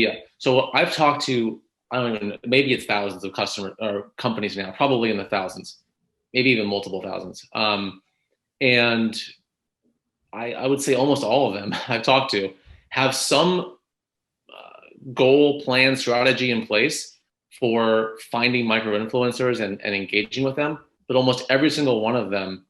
Yeah. So I've talked to, I don't even know, maybe it's thousands of customers or companies now, probably in the thousands, maybe even multiple thousands. And I would say almost all of them I've talked to have some goal, plan, strategy in place for finding micro influencers and engaging with them. But almost every single one of them,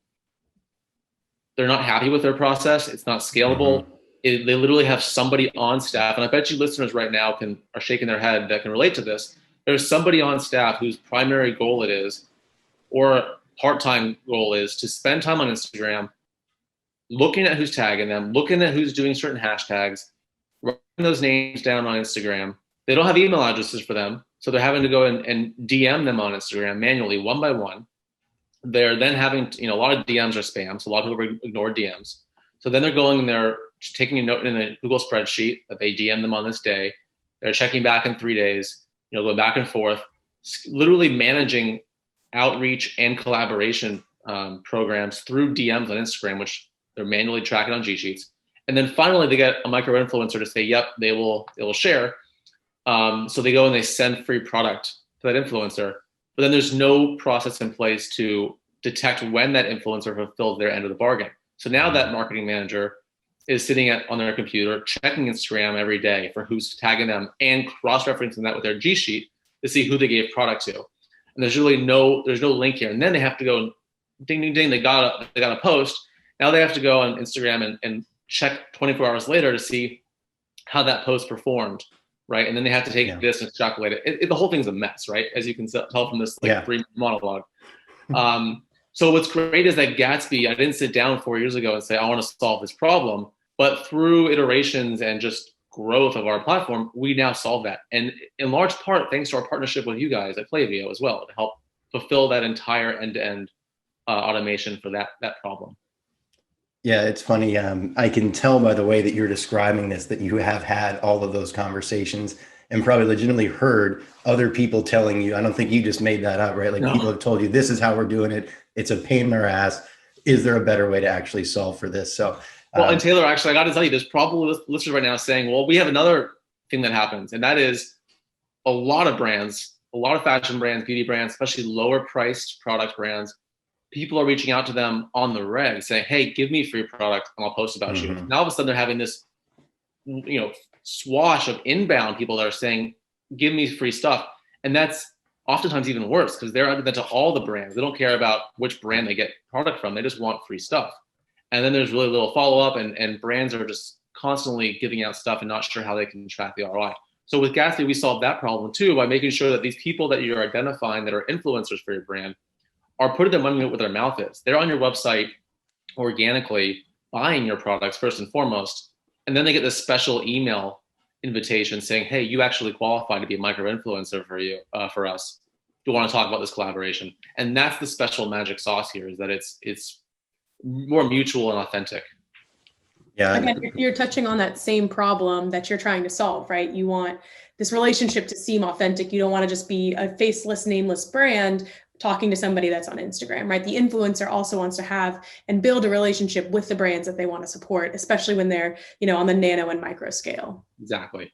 they're not happy with their process. It's not scalable. Mm-hmm. They literally have somebody on staff, and I bet you listeners right now are shaking their head that can relate to this. There's somebody on staff whose primary goal it is, or part-time goal is, to spend time on Instagram, looking at who's tagging them, looking at who's doing certain hashtags, writing those names down on Instagram. They don't have email addresses for them, so they're having to go and DM them on Instagram manually, one by one. They're then having, a lot of DMs are spam, so a lot of people ignore DMs. So then they're going and they're taking a note in a Google spreadsheet that they DM them on this day. They're checking back in 3 days, going back and forth, literally managing outreach and collaboration programs through DMs on Instagram, which they're manually tracking on G Sheets. And then finally, they get a micro influencer to say, yep, they will share. So they go and they send free product to that influencer. But then there's no process in place to detect when that influencer fulfills their end of the bargain. So now that marketing manager is sitting on their computer, checking Instagram every day for who's tagging them and cross-referencing that with their G Sheet to see who they gave product to. And there's really no link here. And then they have to go, ding, ding, ding, they got a post. Now they have to go on Instagram and check 24 hours later to see how that post performed, right? And then they have to take this and extrapolate it. The whole thing's a mess, right? As you can tell from this 3 monologue. So what's great is that Gatsby, I didn't sit down 4 years ago and say, I want to solve this problem, but through iterations and just growth of our platform, we now solve that. And in large part, thanks to our partnership with you guys at Klaviyo as well, to help fulfill that entire end-to-end automation for that problem. Yeah, it's funny. I can tell by the way that you're describing this, that you have had all of those conversations and probably legitimately heard other people telling you, I don't think you just made that up, right? Like no. People have told you, this is how we're doing it. It's a pain in their ass. Is there a better way to actually solve for this? So, well, and Taylor, actually, I got to tell you, there's probably listeners right now saying, well, we have another thing that happens. And that is a lot of brands, a lot of fashion brands, beauty brands, especially lower priced product brands, people are reaching out to them on the reg saying, hey, give me free product and I'll post about you. Now all of a sudden they're having this, swash of inbound people that are saying, give me free stuff. And that's oftentimes even worse because they're under that to all the brands. They don't care about which brand they get product from. They just want free stuff. And then there's really little follow-up and brands are just constantly giving out stuff and not sure how they can track the ROI. So with Gatsby, we solved that problem too by making sure that these people that you're identifying that are influencers for your brand are putting their money where their mouth is. They're on your website organically buying your products first and foremost, and then they get this special email invitation saying, hey, you actually qualify to be a micro-influencer for us. Do you want to talk about this collaboration? And that's the special magic sauce here, is that it's more mutual and authentic. Yeah. Again, if you're touching on that same problem that you're trying to solve, right? You want this relationship to seem authentic. You don't want to just be a faceless, nameless brand talking to somebody that's on Instagram, right? The influencer also wants to have and build a relationship with the brands that they want to support, especially when they're, on the nano and micro scale. Exactly.